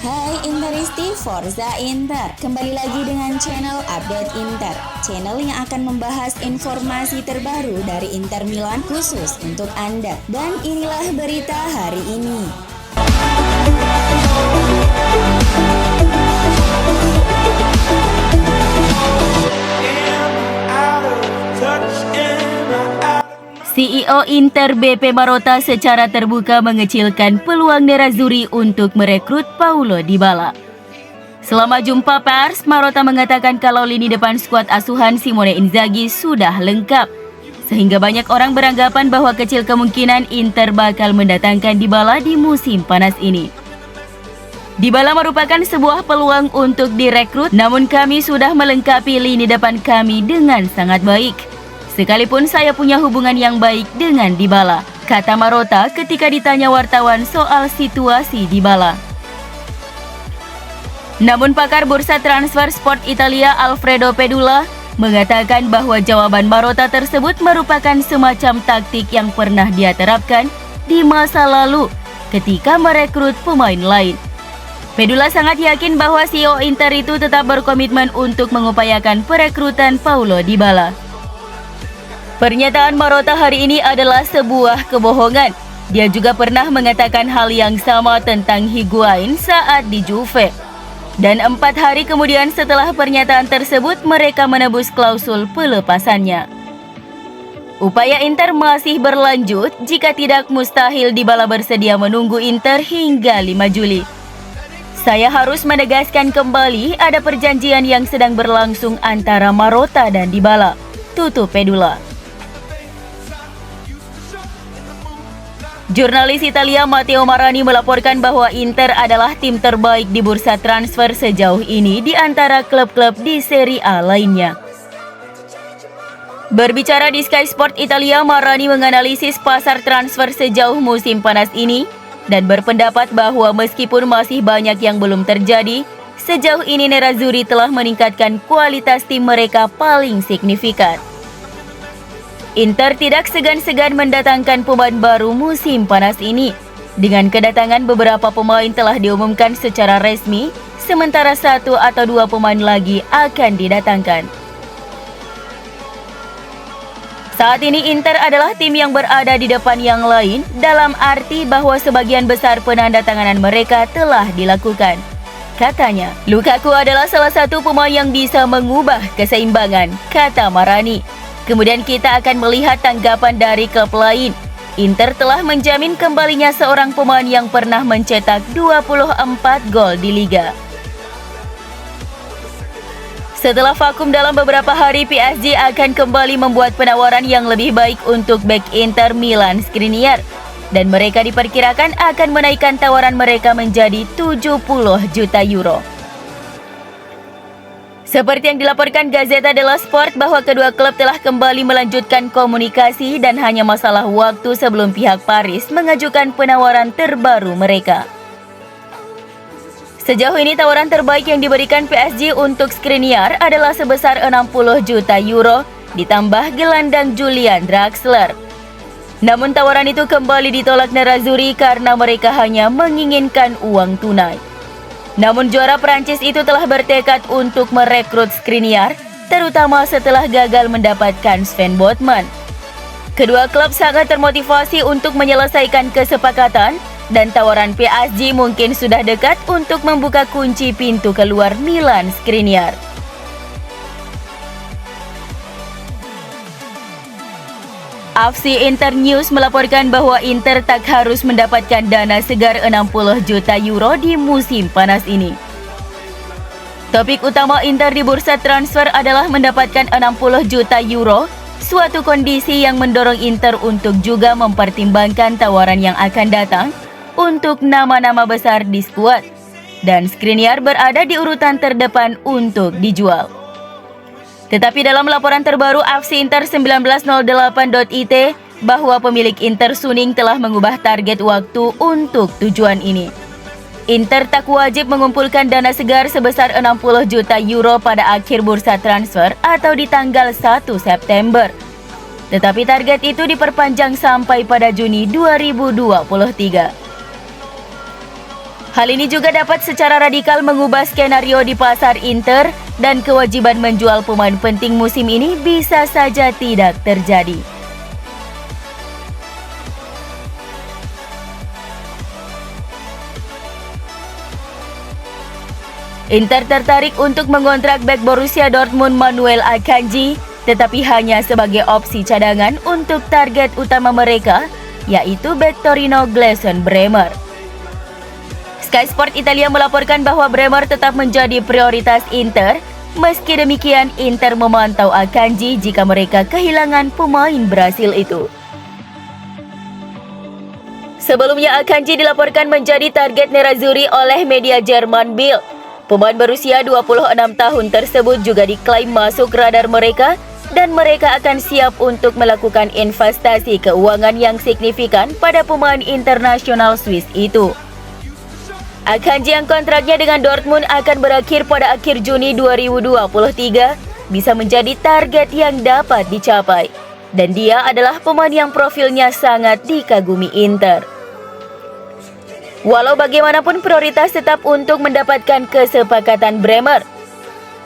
Hai Interisti Forza Inter, kembali lagi dengan channel Update Inter, channel yang akan membahas informasi terbaru dari Inter Milan khusus untuk Anda. Dan inilah berita hari ini. CEO Inter BP Marotta secara terbuka mengecilkan peluang Nerazzurri untuk merekrut Paulo Dybala. Selama jumpa pers, Marotta mengatakan kalau lini depan skuad asuhan Simone Inzaghi sudah lengkap, sehingga banyak orang beranggapan bahwa kecil kemungkinan Inter bakal mendatangkan Dybala di musim panas ini. Dybala merupakan sebuah peluang untuk direkrut, namun kami sudah melengkapi lini depan kami dengan sangat baik. Sekalipun saya punya hubungan yang baik dengan Dybala, kata Marotta ketika ditanya wartawan soal situasi Dybala. Namun pakar bursa transfer Sport Italia Alfredo Pedula mengatakan bahwa jawaban Marotta tersebut merupakan semacam taktik yang pernah dia terapkan di masa lalu ketika merekrut pemain lain. Pedula sangat yakin bahwa CEO Inter itu tetap berkomitmen untuk mengupayakan perekrutan Paulo Dybala. Pernyataan Marotta hari ini adalah sebuah kebohongan. Dia juga pernah mengatakan hal yang sama tentang Higuain saat di Juve. Dan 4 hari kemudian setelah pernyataan tersebut, mereka menebus klausul pelepasannya. Upaya Inter masih berlanjut, jika tidak mustahil Dybala bersedia menunggu Inter hingga 5 Juli. Saya harus menegaskan kembali ada perjanjian yang sedang berlangsung antara Marotta dan Dybala, tutup Pedula. Jurnalis Italia Matteo Marani melaporkan bahwa Inter adalah tim terbaik di bursa transfer sejauh ini di antara klub-klub di Serie A lainnya. Berbicara di Sky Sport Italia, Marani menganalisis pasar transfer sejauh musim panas ini dan berpendapat bahwa meskipun masih banyak yang belum terjadi, sejauh ini Nerazzurri telah meningkatkan kualitas tim mereka paling signifikan. Inter tidak segan-segan mendatangkan pemain baru musim panas ini. Dengan kedatangan beberapa pemain telah diumumkan secara resmi, sementara 1 atau 2 pemain lagi akan didatangkan. Saat ini Inter adalah tim yang berada di depan yang lain, dalam arti bahwa sebagian besar penandatanganan mereka telah dilakukan. Katanya, Lukaku adalah salah satu pemain yang bisa mengubah keseimbangan, kata Marani. Kemudian kita akan melihat tanggapan dari klub lain. Inter telah menjamin kembalinya seorang pemain yang pernah mencetak 24 gol di Liga. Setelah vakum dalam beberapa hari, PSG akan kembali membuat penawaran yang lebih baik untuk bek Inter Milan Skriniar. Dan mereka diperkirakan akan menaikkan tawaran mereka menjadi 70 juta euro. Seperti yang dilaporkan Gazzetta dello Sport bahwa kedua klub telah kembali melanjutkan komunikasi dan hanya masalah waktu sebelum pihak Paris mengajukan penawaran terbaru mereka. Sejauh ini tawaran terbaik yang diberikan PSG untuk Skriniar adalah sebesar 60 juta euro ditambah gelandang Julian Draxler. Namun tawaran itu kembali ditolak Nerazzurri karena mereka hanya menginginkan uang tunai. Namun juara Prancis itu telah bertekad untuk merekrut Skriniar, terutama setelah gagal mendapatkan Sven Botman. Kedua klub sangat termotivasi untuk menyelesaikan kesepakatan dan tawaran PSG mungkin sudah dekat untuk membuka kunci pintu keluar Milan Skriniar. AFC Inter News melaporkan bahwa Inter tak harus mendapatkan dana segar 60 juta euro di musim panas ini. Topik utama Inter di bursa transfer adalah mendapatkan 60 juta euro, suatu kondisi yang mendorong Inter untuk juga mempertimbangkan tawaran yang akan datang untuk nama-nama besar di skuad. Dan Skriniar berada di urutan terdepan untuk dijual. Tetapi dalam laporan terbaru AFC Inter 1908.it bahwa pemilik Inter Suning telah mengubah target waktu untuk tujuan ini. Inter tak wajib mengumpulkan dana segar sebesar 60 juta euro pada akhir bursa transfer atau di tanggal 1 September. Tetapi target itu diperpanjang sampai pada Juni 2023. Hal ini juga dapat secara radikal mengubah skenario di pasar Inter dan kewajiban menjual pemain penting musim ini bisa saja tidak terjadi. Inter tertarik untuk mengontrak bek Borussia Dortmund Manuel Akanji, tetapi hanya sebagai opsi cadangan untuk target utama mereka, yaitu bek Torino Gleison Bremer. Sky Sport Italia melaporkan bahwa Bremer tetap menjadi prioritas Inter. Meski demikian, Inter memantau Akanji jika mereka kehilangan pemain Brasil itu. Sebelumnya, Akanji dilaporkan menjadi target Nerazzurri oleh media Jerman Bild. Pemain berusia 26 tahun tersebut juga diklaim masuk radar mereka dan mereka akan siap untuk melakukan investasi keuangan yang signifikan pada pemain internasional Swiss itu. Akanji yang kontraknya dengan Dortmund akan berakhir pada akhir Juni 2023 bisa menjadi target yang dapat dicapai. Dan dia adalah pemain yang profilnya sangat dikagumi Inter. Walau bagaimanapun prioritas tetap untuk mendapatkan kesepakatan Bremer.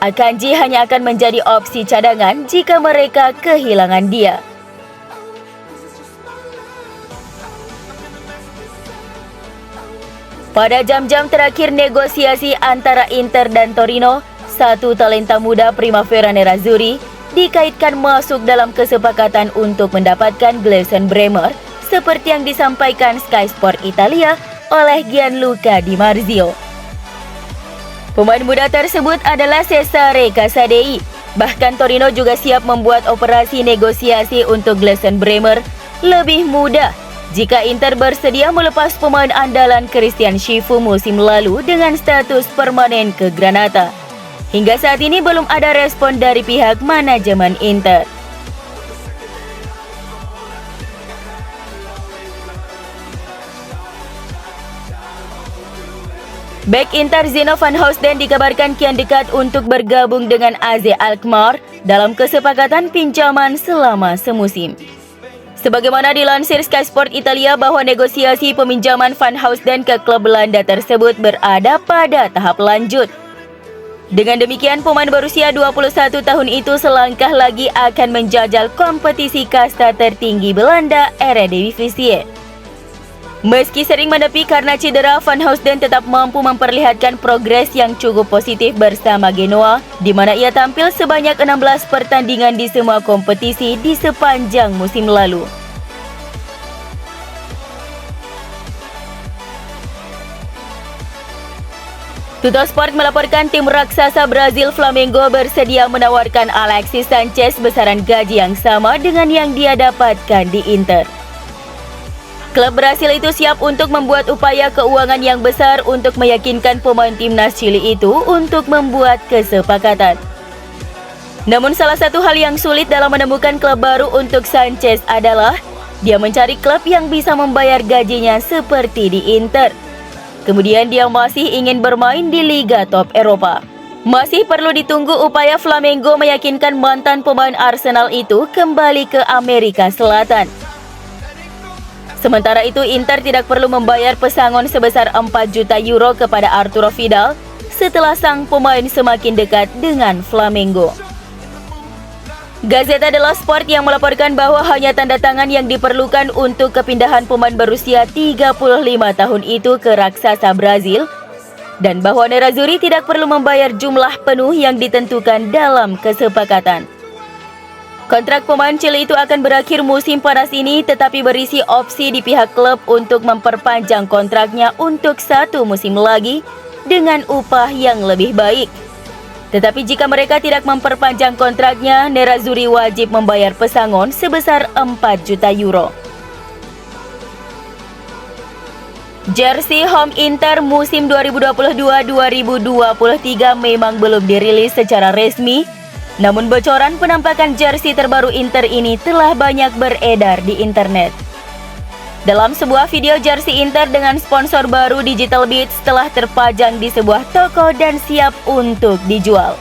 Akanji hanya akan menjadi opsi cadangan jika mereka kehilangan dia. Pada jam-jam terakhir negosiasi antara Inter dan Torino, satu talenta muda Primavera Nerazzurri dikaitkan masuk dalam kesepakatan untuk mendapatkan Gleison Bremer seperti yang disampaikan Sky Sport Italia oleh Gianluca Di Marzio. Pemain muda tersebut adalah Cesare Casadei. Bahkan Torino juga siap membuat operasi negosiasi untuk Gleison Bremer lebih mudah jika Inter bersedia melepas pemain andalan Christian Chifu musim lalu dengan status permanen ke Granata. Hingga saat ini belum ada respon dari pihak manajemen Inter. Bek Inter Zino van Hoosten dikabarkan kian dekat untuk bergabung dengan AZ Alkmaar dalam kesepakatan pinjaman selama semusim. Sebagaimana dilansir Sky Sport Italia bahwa negosiasi peminjaman Van Hoosten ke klub Belanda tersebut berada pada tahap lanjut. Dengan demikian, pemain berusia 21 tahun itu selangkah lagi akan menjajal kompetisi kasta tertinggi Belanda, Eredivisie. Meski sering menepi karena cedera, Van Hoosten tetap mampu memperlihatkan progres yang cukup positif bersama Genoa, di mana ia tampil sebanyak 16 pertandingan di semua kompetisi di sepanjang musim lalu. Tuttosport melaporkan tim raksasa Brazil Flamengo bersedia menawarkan Alexis Sanchez besaran gaji yang sama dengan yang dia dapatkan di Inter. Klub Brasil itu siap untuk membuat upaya keuangan yang besar untuk meyakinkan pemain timnas Chili itu untuk membuat kesepakatan. Namun salah satu hal yang sulit dalam menemukan klub baru untuk Sanchez adalah dia mencari klub yang bisa membayar gajinya seperti di Inter. Kemudian dia masih ingin bermain di Liga Top Eropa. Masih perlu ditunggu upaya Flamengo meyakinkan mantan pemain Arsenal itu kembali ke Amerika Selatan. Sementara itu, Inter tidak perlu membayar pesangon sebesar 4 juta euro kepada Arturo Vidal setelah sang pemain semakin dekat dengan Flamengo. Gazzetta dello Sport yang melaporkan bahwa hanya tanda tangan yang diperlukan untuk kepindahan pemain berusia 35 tahun itu ke raksasa Brazil dan bahwa Nerazzurri tidak perlu membayar jumlah penuh yang ditentukan dalam kesepakatan. Kontrak pemain Chile itu akan berakhir musim panas ini tetapi berisi opsi di pihak klub untuk memperpanjang kontraknya untuk 1 musim lagi dengan upah yang lebih baik. Tetapi jika mereka tidak memperpanjang kontraknya, Nerazzurri wajib membayar pesangon sebesar 4 juta euro. Jersey home Inter musim 2022-2023 memang belum dirilis secara resmi, namun bocoran penampakan jersey terbaru Inter ini telah banyak beredar di internet. Dalam sebuah video jersey Inter dengan sponsor baru Digital Beats telah terpajang di sebuah toko dan siap untuk dijual.